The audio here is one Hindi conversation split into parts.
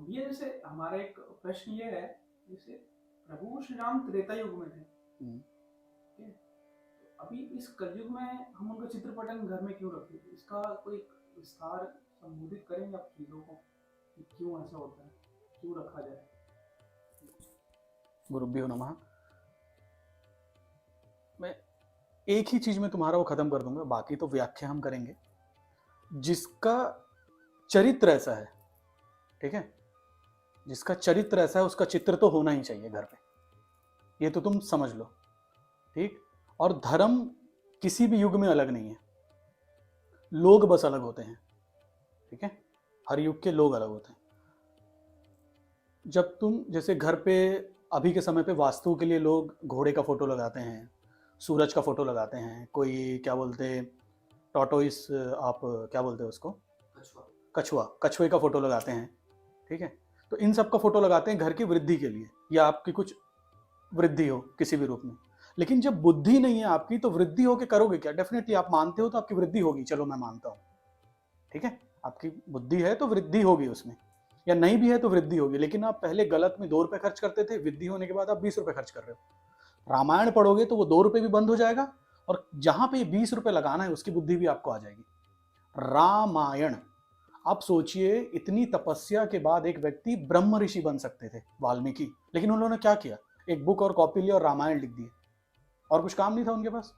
ये जैसे हमारा एक प्रश्न ये है, जैसे प्रभु श्री राम त्रेता युग में थे, ठीक है? तो अभी इस कलयुग में हम उनका चित्रपटन घर में क्यों रखते थे? इसका कोई विस्तार संबोधित करेंगे आप चीजों को कि क्यों ऐसा होता है, क्यों रखा जाए? गुरुभ्यो नमः। मैं एक ही चीज में तुम्हारा वो खत्म कर दूंगा, बाकी तो व्याख्या हम करेंगे। जिसका चरित्र ऐसा है, ठीक है, जिसका चरित्र ऐसा है उसका चित्र तो होना ही चाहिए घर पे, ये तो तुम समझ लो, ठीक। और धर्म किसी भी युग में अलग नहीं है, लोग बस अलग होते हैं, ठीक है। हर युग के लोग अलग होते हैं। जब तुम जैसे घर पे अभी के समय पे वास्तु के लिए लोग घोड़े का फोटो लगाते हैं, सूरज का फोटो लगाते हैं, कोई क्या बोलते टॉटोइस, आप क्या बोलते हैं उसको, कछुआ, कछुए का फोटो लगाते हैं, ठीक है। तो इन सब का फोटो लगाते हैं घर की वृद्धि के लिए, या आपकी कुछ वृद्धि हो किसी भी रूप में। लेकिन जब बुद्धि नहीं है आपकी तो वृद्धि होके करोगे क्या? डेफिनेटली आप मानते हो तो आपकी वृद्धि होगी, चलो मैं मानता हूँ, ठीक है। आपकी बुद्धि है तो वृद्धि होगी उसमें, या नहीं भी है तो वृद्धि होगी। लेकिन आप पहले गलत में 2 रुपए खर्च करते थे, वृद्धि होने के बाद आप 20 रुपए खर्च कर रहे हो। रामायण पढ़ोगे तो वो 2 रुपए भी बंद हो जाएगा, और जहां पे 20 रुपए लगाना है उसकी बुद्धि भी आपको आ जाएगी। रामायण, आप सोचिए, इतनी तपस्या के बाद एक व्यक्ति ब्रह्म ऋषि बन सकते थे, वाल्मीकि, लेकिन उन्होंने क्या किया? एक बुक और कॉपी ली और रामायण लिख दिए, और कुछ काम नहीं था उनके पास।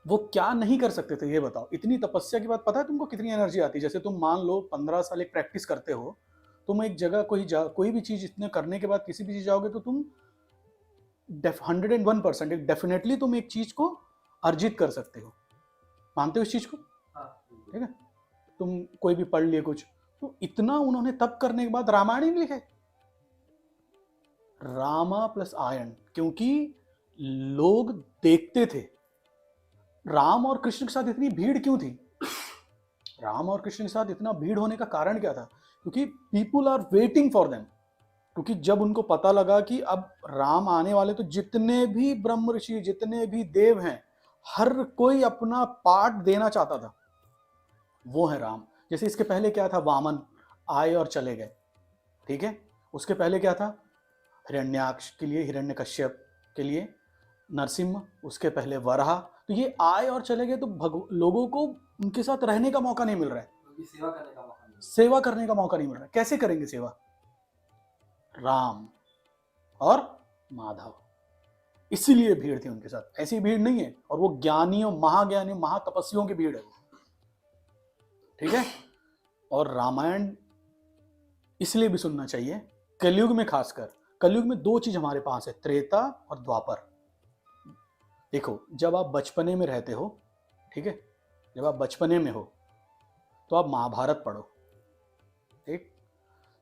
वो क्या नहीं कर सकते थे ये बताओ? इतनी तपस्या के बाद पता है तुमको कितनी एनर्जी आती है? जैसे तुम मान लो 15 साल एक प्रैक्टिस करते हो, तुम एक जगह कोई भी चीज इतने करने के बाद किसी भी चीज जाओगे तो तुम 101% डेफिनेटली तुम एक चीज को अर्जित कर सकते हो। मानते हो इस चीज को? ठीक है। तुम कोई भी पढ़ लिए कुछ, तो इतना उन्होंने तप करने के बाद रामायण ही लिखे, रामा प्लस आयन, क्योंकि लोग देखते थे। राम और कृष्ण के साथ इतनी भीड़ क्यों थी? राम और कृष्ण के साथ इतना भीड़ होने का कारण क्या था? क्योंकि people are waiting for them. क्योंकि जब उनको पता लगा कि अब राम आने वाले, तो जितने भी ब्रह्म ऋषि, जितने भी देव हैं, हर कोई अपना पार्ट देना चाहता था। वो है राम। जैसे इसके पहले क्या था? वामन आए और चले गए, ठीक है। उसके पहले क्या था? हिरण्याक्ष के लिए, हिरण्यकश्यप के लिए नरसिम्हा, उसके पहले वराह। तो ये आए और चले गए, तो लोगों को उनके साथ रहने का मौका नहीं मिल रहा है, सेवा करने का मौका नहीं मिल रहा है। कैसे करेंगे सेवा? राम और माधव, इसीलिए भीड़ थी उनके साथ। ऐसी भीड़ नहीं है, और वो ज्ञानियों, महाज्ञानियों, महातपस्वियों की भीड़ है, ठीक है। और रामायण इसलिए भी सुनना चाहिए कलयुग में, खासकर कलयुग में 2 चीज हमारे पास है, त्रेता और द्वापर। देखो, जब आप बचपने में रहते हो, ठीक है, जब आप बचपने में हो तो आप महाभारत पढ़ो, ठीक।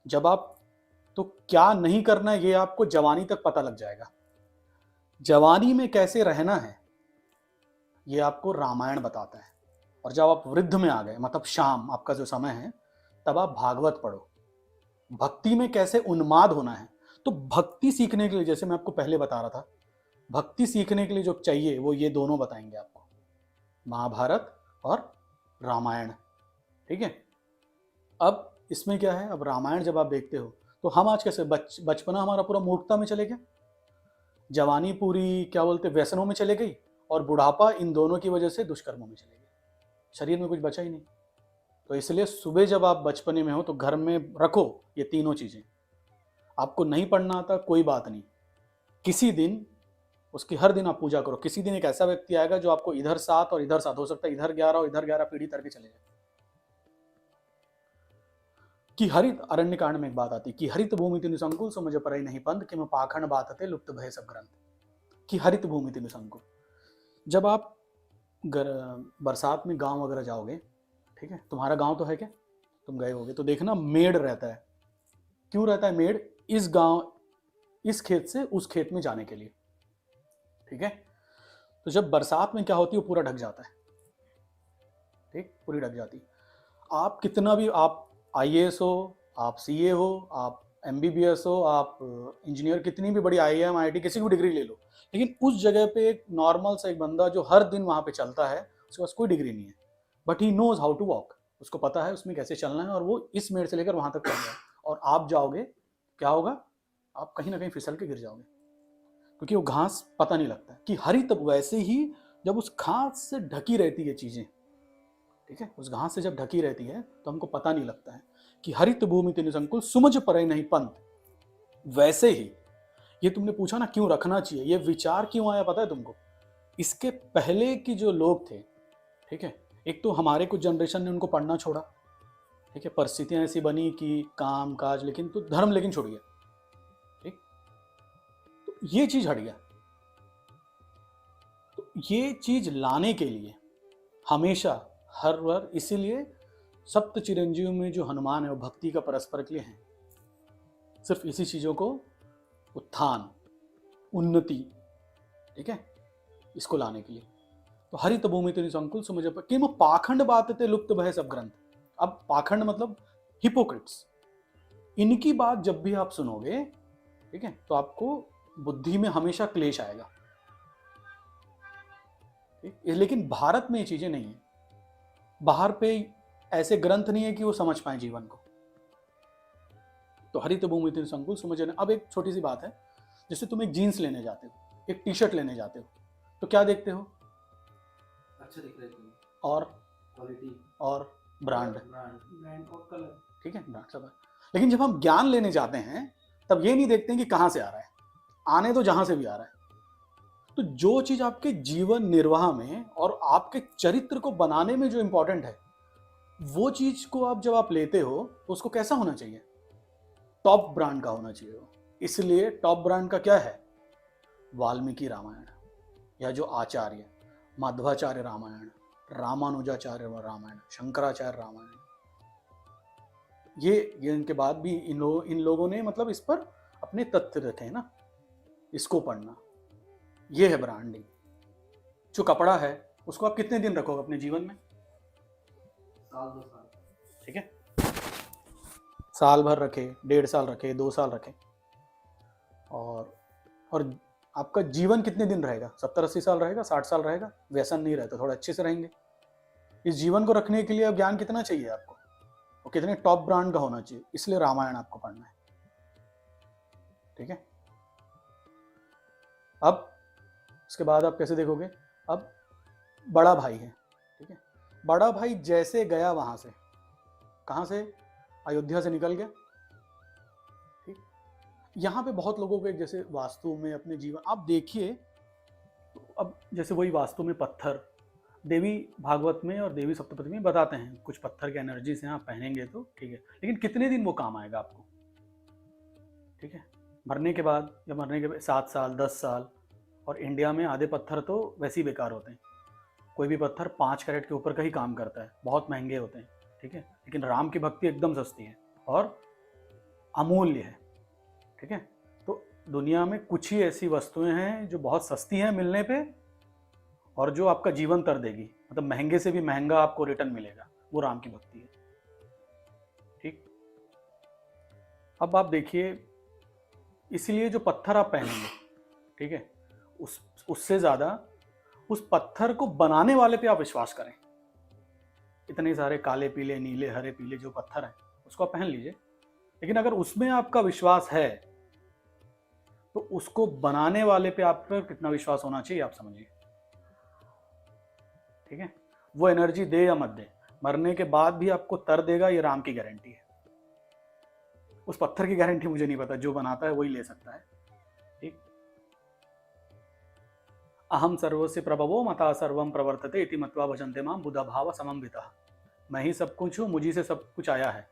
जब आप, तो क्या नहीं करना है ये आपको जवानी तक पता लग जाएगा। जवानी में कैसे रहना है ये आपको रामायण बताता है। और जब आप वृद्ध में आ गए, मतलब शाम आपका जो समय है, तब आप भागवत पढ़ो। भक्ति में कैसे उन्माद होना है। तो भक्ति सीखने के लिए, जैसे मैं आपको पहले बता रहा था, भक्ति सीखने के लिए जो चाहिए वो ये दोनों बताएंगे आपको, महाभारत और रामायण, ठीक है। अब इसमें क्या है, अब रामायण जब आप देखते हो तो हम आज कैसे, बचपना हमारा पूरा मूर्खता में चले गया, जवानी पूरी क्या बोलते व्यसनों में चले गई, और बुढ़ापा इन दोनों की वजह से दुष्कर्मों में चले गए। शरीर में कुछ बचा ही नहीं। तो इसलिए सुबह जब आप बचपने में हो तो घर में रखो ये तीनों चीजें। आपको नहीं पढ़ना आता, कोई बात नहीं, किसी दिन उसकी हर दिन आप पूजा करो। किसी दिन एक ऐसा व्यक्ति आएगा जो आपको इधर 7 और इधर 7, हो सकता है इधर 11 और इधर 11 पीढ़ी तर के चले जाए। कि हरित अरण्य कांड में एक बात आती कि हरित भूमि तिनु संकुल सो मुझे परई नहीं पंथ कि मैं पाखंड बातते लुप्त भय सब ग्रंथ। कि हरित भूमि तिनु संकुल, जब आप बरसात में गांव वगैरह जाओगे, ठीक है, तुम्हारा गांव तो है क्या, तुम गए होगे तो देखना मेड़ रहता है। क्यों रहता है मेड़? इस गांव, इस खेत से उस खेत में जाने के लिए, ठीक है। तो जब बरसात में क्या होती है, वो पूरा ढक जाता है, ठीक, पूरी ढक जाती है। आप कितना भी, आप आईएएस हो, आप सीए हो, आप एमबीबीएस हो, आप इंजीनियर, कितनी भी बड़ी आईआईएम आईआईटी किसी की भी डिग्री ले लो, लेकिन उस जगह पे एक नॉर्मल सा एक बंदा जो हर दिन वहां पे चलता है, उसके पास कोई डिग्री नहीं है, but he knows how to walk, उसको पता है उसमें कैसे चलना है, और वो इस मेड़ से लेकर वहां तक पहुंच जाए, और आप जाओगे, क्या होगा, आप कहीं ना कहीं फिसल के गिर जाओगे, क्योंकि वो घास पता नहीं लगता है कि हरित। वैसे ही जब उस घास से ढकी रहती है चीजें, ठीक है, उस घास से जब ढकी रहती है तो हमको पता नहीं लगता है कि हरित भूमि तिनि संकुल सुमझ परे नहीं पंथ। वैसे ही ये तुमने पूछा ना क्यों रखना चाहिए, ये विचार क्यों आया पता है तुमको? इसके पहले की जो लोग थे, ठीक है, एक तो हमारे कुछ जनरेशन ने उनको पढ़ना छोड़ा, ठीक है, परिस्थितियां ऐसी बनी कि काम काज, लेकिन तो धर्म लेकिन छुड़ गया, ठीक, तो ये चीज हट गया। तो ये चीज लाने के लिए हमेशा हर बार, इसीलिए सप्त चिरंजीव में जो हनुमान है वो भक्ति का परस्पर के लिए है, सिर्फ इसी चीजों को, उत्थान, उन्नति, ठीक है, इसको लाने के लिए। तो हरित भूमि तिनि संकुल सुमझ कि पाखंड बातें लुप्त भय सब ग्रंथ। अब पाखंड मतलब हिपोक्रिट्स, इनकी बात जब भी आप सुनोगे, ठीक है, तो आपको बुद्धि में हमेशा क्लेश आएगा, ठीक? लेकिन भारत में ये चीजें नहीं है, बाहर पे ऐसे ग्रंथ नहीं है कि वो समझ पाए जीवन को। तो हरित भूमि तिनि संकुल सुमझ। अब एक छोटी सी बात है, जैसे तुम एक जीन्स लेने जाते हो, एक टी शर्ट लेने जाते हो, तो क्या देखते हो? अच्छा दिख रहा है, और क्वालिटी और ब्रांड ब्रांड और कलर, ठीक है, ब्रांड सब है। लेकिन जब हम ज्ञान लेने जाते हैं तब ये नहीं देखते हैं कि कहां से आ रहा है, आने तो जहां से भी आ रहा है। तो जो चीज आपके जीवन निर्वाह में और आपके चरित्र को बनाने में जो इंपॉर्टेंट है, वो चीज को आप जब आप लेते हो तो उसको कैसा होना चाहिए? टॉप ब्रांड का होना चाहिए वो। इसलिए टॉप ब्रांड का क्या है? वाल्मीकि रामायण, या जो आचार्य, माध्वाचार्य रामायण, रामानुजाचार्य रामायण, शंकराचार्य रामायण, ये इनके बाद भी इन लोगों ने मतलब इस पर अपने तथ्य रखे हैं ना, इसको पढ़ना, ये है ब्रांडिंग। जो कपड़ा है उसको आप कितने दिन रखोगे अपने जीवन में? साल 2 साल, ठीक है, साल भर रखे, 1.5 साल रखे, 2 साल रखे, और आपका जीवन कितने दिन रहेगा? 70-80 साल रहेगा, 60 साल रहेगा, व्यसन नहीं रहता, थोड़ा अच्छे से रहेंगे। इस जीवन को रखने के लिए अब ज्ञान कितना चाहिए आपको, और कितने टॉप ब्रांड का होना चाहिए? इसलिए रामायण आपको पढ़ना है, ठीक है। अब उसके बाद आप कैसे देखोगे? अब बड़ा भाई है, ठीक है, बड़ा भाई जैसे गया वहां से, कहां से? अयोध्या से निकल गया, ठीक। यहाँ पे बहुत लोगों के जैसे वास्तु में अपने जीवन आप देखिए, अब जैसे वही वास्तु में पत्थर, देवी भागवत में और देवी सप्तपदी में बताते हैं कुछ पत्थर की एनर्जी से आप पहनेंगे तो ठीक है, लेकिन कितने दिन वो काम आएगा आपको, ठीक है, मरने के बाद, या मरने के बाद 7 साल 10 साल। और इंडिया में आधे पत्थर तो वैसे ही बेकार होते हैं, कोई भी पत्थर 5 कैरेट के ऊपर का ही काम करता है, बहुत महंगे होते हैं, ठीक है, लेकिन राम की भक्ति एकदम सस्ती है और अमूल्य है, ठीक है। तो दुनिया में कुछ ही ऐसी वस्तुएं हैं जो बहुत सस्ती हैं मिलने पे, और जो आपका जीवन तर देगी, मतलब महंगे से भी महंगा आपको रिटर्न मिलेगा, वो राम की भक्ति है, ठीक। अब आप देखिए, इसलिए जो पत्थर आप पहनेंगे, ठीक है, उससे ज्यादा उस पत्थर को बनाने वाले पे आप विश्वास करें। इतने सारे काले पीले नीले हरे पीले जो पत्थर हैं उसको आप पहन लीजिए, लेकिन अगर उसमें आपका विश्वास है तो उसको बनाने वाले पे आप पर कितना विश्वास होना चाहिए आप समझिए, ठीक है। वो एनर्जी दे या मत दे, मरने के बाद भी आपको तर देगा, ये राम की गारंटी है। उस पत्थर की गारंटी मुझे नहीं पता, जो बनाता है वही ले सकता है, ठीक। अहम सर्वस्य प्रभवो मता सर्वम प्रवर्तते इति मत्वा भजन्ते मां बुधा भाव समन्वितः। मैं ही सब कुछ हूं, मुझी से सब कुछ आया है।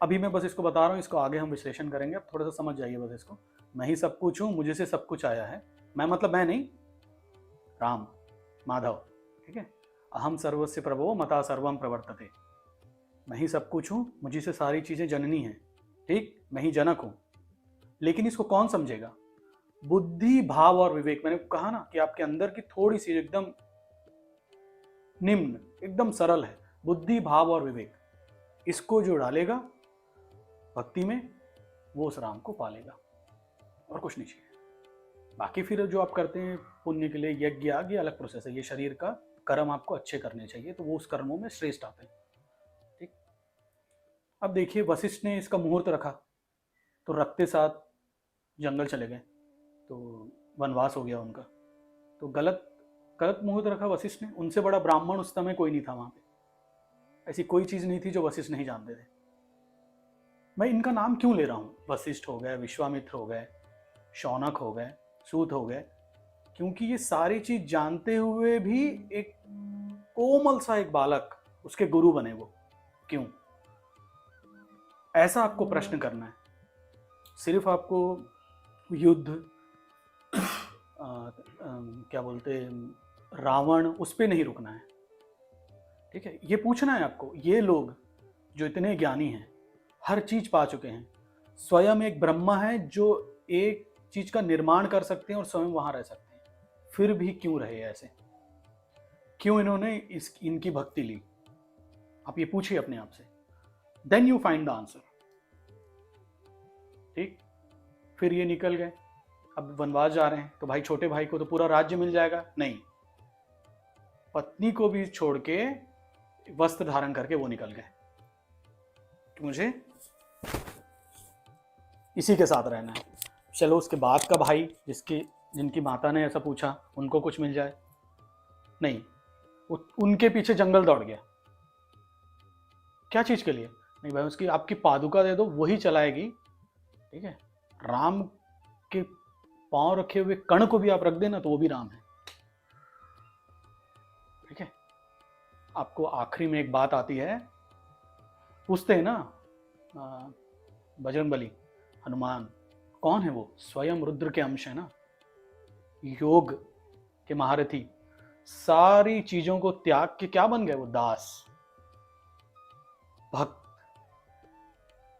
अभी मैं बस इसको बता रहा हूं, इसको आगे हम विश्लेषण करेंगे, अब थोड़ा सा समझ जाइए बस इसको। मैं ही सब कुछ हूं, मुझे से सब कुछ आया है। मैं मतलब मैं नहीं, राम माधव, ठीक है। अहम सर्वस्य प्रभवो मता सर्वम प्रवर्तते, मैं ही सब कुछ हूं, मुझी से सारी चीजें जननी हैं, ठीक, मैं ही जनक हूं। लेकिन इसको कौन समझेगा? बुद्धि भाव और विवेक। मैंने कहा ना कि आपके अंदर की थोड़ी सी एकदम निम्न, एकदम सरल है, बुद्धि भाव और विवेक, इसको जो डालेगा भक्ति में, वो उस राम को पालेगा, और कुछ नहीं चाहिए। बाकी फिर जो आप करते हैं पुण्य के लिए, यज्ञ याग, ये अलग प्रोसेस है, ये शरीर का कर्म आपको अच्छे करने चाहिए, तो वो उस कर्मों में श्रेष्ठ आते हैं। अब देखिए वशिष्ठ ने इसका मुहूर्त रखा, तो रखते साथ जंगल चले गए, तो वनवास हो गया उनका। तो गलत गलत मुहूर्त रखा वशिष्ठ ने। उनसे बड़ा ब्राह्मण उस समय कोई नहीं था वहां पे। ऐसी कोई चीज नहीं थी जो वशिष्ठ नहीं जानते थे। मैं इनका नाम क्यों ले रहा हूँ? वशिष्ठ हो गए, विश्वामित्र हो गए, शौनक हो गए, सूत हो गए, क्योंकि ये सारी चीज जानते हुए भी एक कोमल सा एक बालक उसके गुरु बने वो। क्यों? ऐसा आपको प्रश्न करना है। सिर्फ आपको युद्ध क्या बोलते रावण, उस पे नहीं रुकना है। ठीक है, ये पूछना है आपको, ये लोग जो इतने ज्ञानी हैं, हर चीज पा चुके हैं, स्वयं एक ब्रह्मा है जो एक चीज का निर्माण कर सकते हैं और स्वयं वहां रह सकते हैं, फिर भी क्यों रहे ऐसे? क्यों इन्होंने इनकी भक्ति ली? आप ये पूछिए अपने आप से, then you find the answer. ठीक, फिर ये निकल गए, अब वनवास जा रहे हैं, तो भाई छोटे भाई को तो पूरा राज्य मिल जाएगा? नहीं, पत्नी को भी छोड़ के वस्त्र धारण करके वो निकल गए कि मुझे इसी के साथ रहना है। चलो उसके बाद का भाई जिनकी माता ने ऐसा पूछा, उनको कुछ मिल जाए? नहीं, उनके पीछे जंगल दौड़ गया। क्या चीज के लिए? नहीं भाई, उसकी आपकी पादुका दे दो, वही चलाएगी। ठीक है, राम के पांव रखे हुए कण को भी आप रख देना तो वो भी राम है। ठीक है, आपको आखिरी में एक बात आती है, पूछते हैं ना बजरंगबली, हनुमान कौन है? वो स्वयं रुद्र के अंश है ना, योग के महारथी, सारी चीजों को त्याग के क्या बन गए? वो दास, भक्त।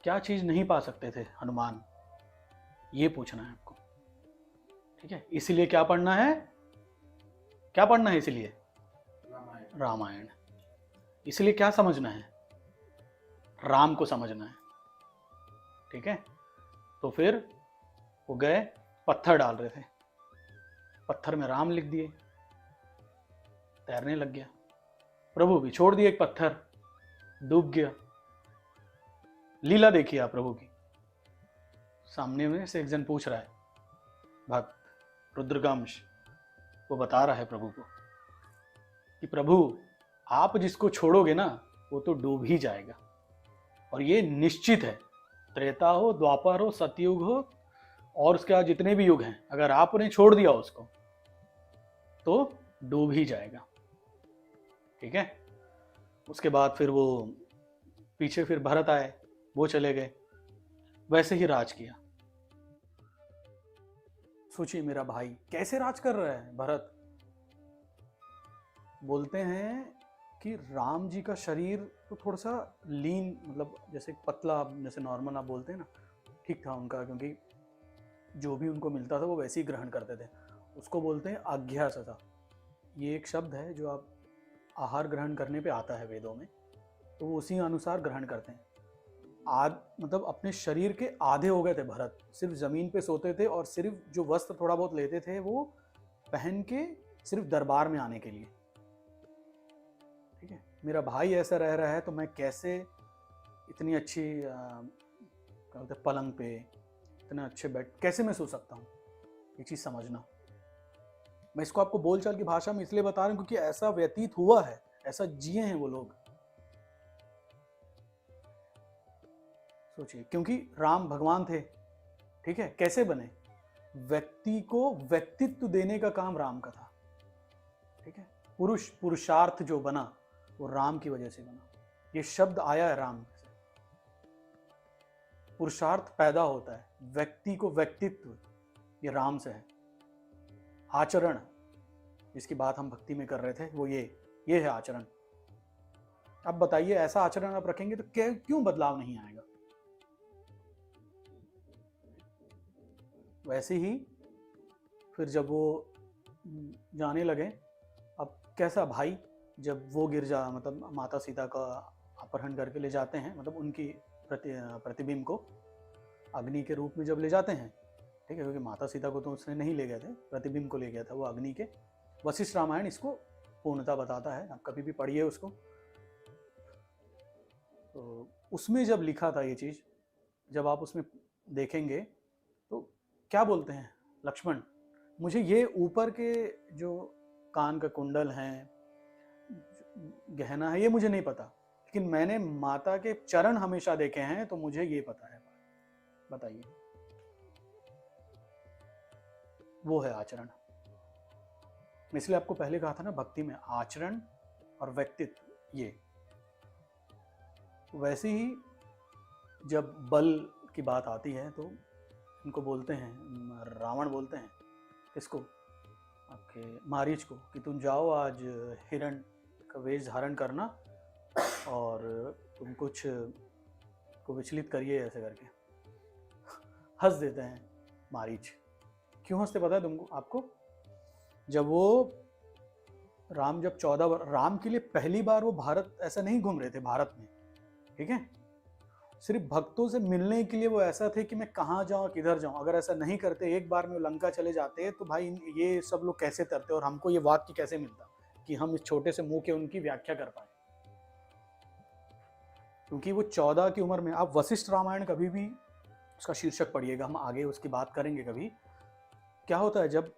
क्या चीज नहीं पा सकते थे हनुमान? ये पूछना है आपको। ठीक है, इसीलिए क्या पढ़ना है? क्या पढ़ना है? इसीलिए रामायण। इसलिए क्या समझना है? राम को समझना है। ठीक है, तो फिर वो गए, पत्थर डाल रहे थे, पत्थर में राम लिख दिए, तैरने लग गया। प्रभु भी छोड़ दिए एक पत्थर, डूब गया। लीला देखिए आप प्रभु की। सामने में से एक जन पूछ रहा है, भक्त रुद्रकांश, वो बता रहा है प्रभु को कि प्रभु आप जिसको छोड़ोगे ना वो तो डूब ही जाएगा, और ये निश्चित है। त्रेता हो, द्वापर हो, सतयुग हो, और उसके बाद जितने भी युग हैं, अगर आपने छोड़ दिया उसको तो डूब ही जाएगा। ठीक है, उसके बाद फिर वो पीछे फिर भरत आए, वो चले गए, वैसे ही राज किया। सोचिए मेरा भाई कैसे राज कर रहा है भरत। बोलते हैं कि राम जी का शरीर तो थोड़ा सा लीन, मतलब जैसे पतला, जैसे नॉर्मल आप बोलते हैं ना, ठीक था उनका, क्योंकि जो भी उनको मिलता था वो वैसे ही ग्रहण करते थे। उसको बोलते हैं आज्ञासता। ये एक शब्द है जो आप आहार ग्रहण करने पे आता है वेदों में, तो वो उसी अनुसार ग्रहण करते हैं। मतलब अपने शरीर के आधे हो गए थे भरत, सिर्फ जमीन पे सोते थे और सिर्फ जो वस्त्र थोड़ा बहुत लेते थे वो पहन के सिर्फ दरबार में आने के लिए। ठीक है, मेरा भाई ऐसा रह रहा है तो मैं कैसे इतनी अच्छी क्या बोलते पलंग पे, इतने अच्छे बेड कैसे मैं सो सकता हूँ? ये चीज़ समझना। मैं इसको आपको बोलचाल की भाषा में इसलिए बता रहा हूँ क्योंकि ऐसा व्यतीत हुआ है, ऐसा जिए हैं वो लोग। सोचिए, क्योंकि राम भगवान थे। ठीक है, कैसे बने? व्यक्ति को व्यक्तित्व देने का काम राम का था। ठीक है, पुरुषार्थ जो बना वो राम की वजह से बना। ये शब्द आया है राम से। पुरुषार्थ पैदा होता है, व्यक्ति को व्यक्तित्व ये राम से है। आचरण जिसकी बात हम भक्ति में कर रहे थे वो ये है आचरण। अब बताइए ऐसा आचरण आप रखेंगे तो क्यों बदलाव नहीं आएगा? वैसे ही फिर जब वो जाने लगे, अब कैसा भाई, जब वो गिरजा मतलब माता सीता का अपहरण करके ले जाते हैं, मतलब उनकी प्रतिबिंब को अग्नि के रूप में जब ले जाते हैं, ठीक है, क्योंकि माता सीता को तो उसने नहीं ले गए थे, प्रतिबिंब को ले गया था वो अग्नि के। वशिष्ठ रामायण इसको पूर्णता बताता है, आप कभी भी पढ़िए उसको। तो उसमें जब लिखा था ये चीज़, जब आप उसमें देखेंगे तो क्या बोलते हैं लक्ष्मण, मुझे ये ऊपर के जो कान का कुंडल हैं, गहना है, ये मुझे नहीं पता, लेकिन मैंने माता के चरण हमेशा देखे हैं तो मुझे ये पता है। बताइए, वो है आचरण। इसलिए आपको पहले कहा था ना, भक्ति में आचरण और व्यक्तित्व, ये वैसे ही जब बल की बात आती है तो इनको बोलते हैं, रावण बोलते हैं किसको, आपके मारीच को, कि तुम जाओ आज हिरण का वेश धारण करना और तुम कुछ को विचलित करिए, ऐसे करके हंस देते हैं मारीच। क्यों हंसते पता है तुमको, आपको? जब वो राम जब 14 राम के लिए पहली बार वो भारत ऐसा नहीं घूम रहे थे भारत में, ठीक है, सिर्फ भक्तों से मिलने के लिए वो ऐसा थे कि मैं कहाँ जाऊँ किधर जाऊँ। अगर ऐसा नहीं करते, एक बार में वो लंका चले जाते, तो भाई ये सब लोग कैसे तरते और हमको ये वाक्य कैसे मिलता कि हम इस छोटे से मुंह के उनकी व्याख्या कर पाए। क्योंकि वो 14 की उम्र में, आप वशिष्ठ रामायण कभी भी उसका शीर्षक पढ़िएगा, हम आगे उसकी बात करेंगे कभी। क्या होता है जब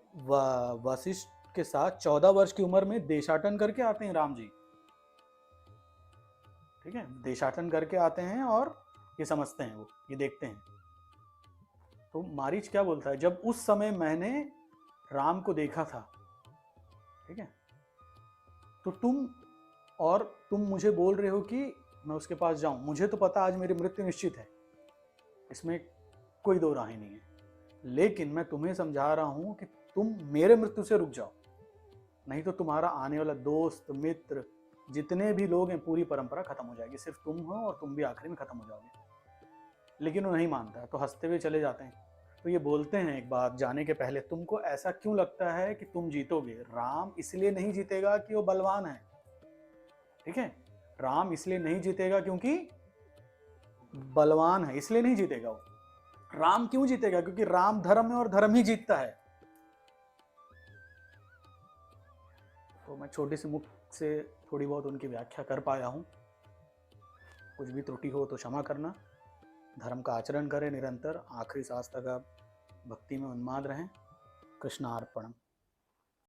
वशिष्ठ के साथ 14 वर्ष की उम्र में देशाटन करके आते हैं राम जी, ठीक है, देशाटन करके आते हैं और ये समझते हैं, वो ये देखते हैं। तो मारीच क्या बोलता है, जब उस समय मैंने राम को देखा था, ठीक है, तो तुम मुझे बोल रहे हो कि मैं उसके पास जाऊं, मुझे तो पता आज मेरी मृत्यु निश्चित है, इसमें कोई दो राहें नहीं है, लेकिन मैं तुम्हें समझा रहा हूं कि तुम मेरे मृत्यु से रुक जाओ, नहीं तो तुम्हारा आने वाला दोस्त मित्र जितने भी लोग हैं, पूरी परंपरा खत्म हो जाएगी, सिर्फ तुम हो और तुम भी आखिरी में खत्म हो जाओगे। लेकिन वो नहीं मानता, तो हंसते हुए चले जाते हैं। तो ये बोलते हैं एक बात जाने के पहले, तुमको ऐसा क्यों लगता है कि तुम जीतोगे? राम इसलिए नहीं जीतेगा कि वो बलवान है, ठीक है, राम इसलिए नहीं जीतेगा क्योंकि बलवान है, इसलिए नहीं जीतेगा वो। राम क्यों जीतेगा? क्योंकि राम धर्म है और धर्म ही जीतता है। तो मैं छोटी सी मुख से थोड़ी बहुत उनकी व्याख्या कर पाया हूँ, कुछ भी त्रुटि हो तो क्षमा करना। धर्म का आचरण करें निरंतर, आखिरी सांस तक आप भक्ति में उन्माद रहें। कृष्णार्पणम।